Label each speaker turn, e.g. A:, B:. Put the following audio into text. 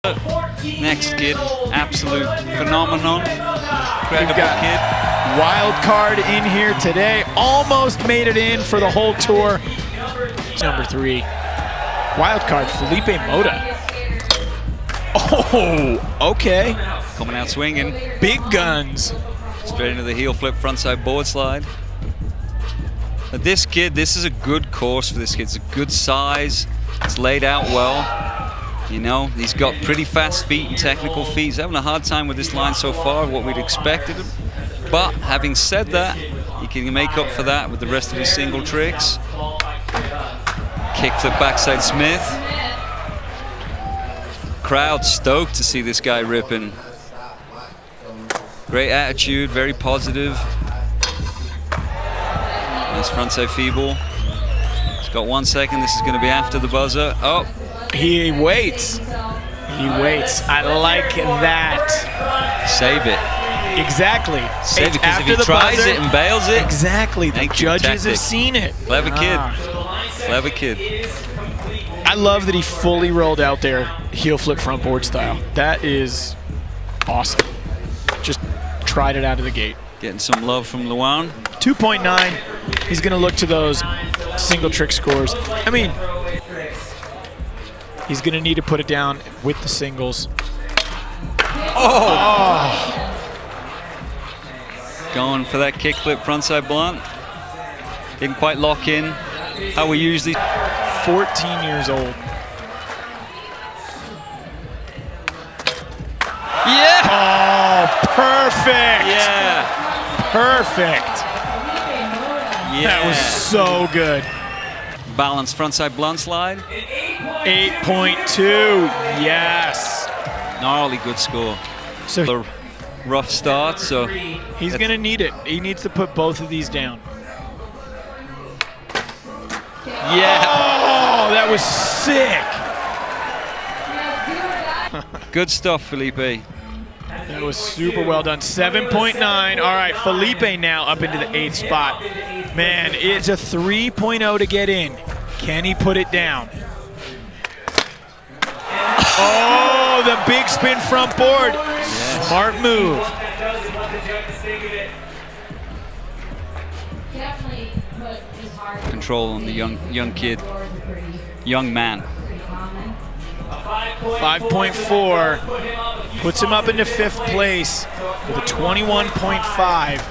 A: Next kid, absolute phenomenon. Incredible kid.
B: Wild card in here today. Almost made it in for the whole tour. Number 3. Wild card, Felipe Mota. Oh, okay.
A: Coming out swinging.
B: Big guns.
A: Straight into the heel flip frontside board slide. But this kid, this is a good course for this kid. It's a good size. It's laid out well. You know, he's got pretty fast feet and technical feet. He's having a hard time with this line so far, what we'd expected him. But having said that, he can make up for that with the rest of his single tricks. Kickflip backside Smith. Crowd stoked to see this guy ripping. Great attitude, very positive. Nice frontside feeble. He's got 1 second. This is going to be after the buzzer. Oh.
B: He waits. He waits. I like that.
A: Save it.
B: Exactly.
A: Save it, because if he tries it and bails it.
B: Exactly. The judges have seen it.
A: Clever kid. Clever kid.
B: I love that he fully rolled out there heel flip front board style. That is awesome. Just tried it out of the gate.
A: Getting some love from Luan.
B: 2.9. He's going to look to those single trick scores. I mean, he's going to need to put it down with the singles. Oh!
A: Going for that kickflip frontside blunt. Didn't quite lock in. How we usually.
B: 14 years old.
A: Yeah!
B: Oh, perfect!
A: Yeah!
B: Perfect!
A: Yeah.
B: That was so good.
A: Balanced frontside blunt slide.
B: 8.2, yes.
A: Gnarly good score.
B: So
A: the rough start, so
B: he's gonna need it. He needs to put both of these down.
A: Yeah.
B: Oh, that was sick.
A: Good stuff, Felipe.
B: That was super well done. 7.9. All right, Felipe now up into the 8th spot. Man, it's a 3.0 to get in. Can he put it down? Oh, the big spin front board.
A: Yes.
B: Smart move.
A: Control on the young kid, young man.
B: 5.4 puts him up into 5th place with a 21.5.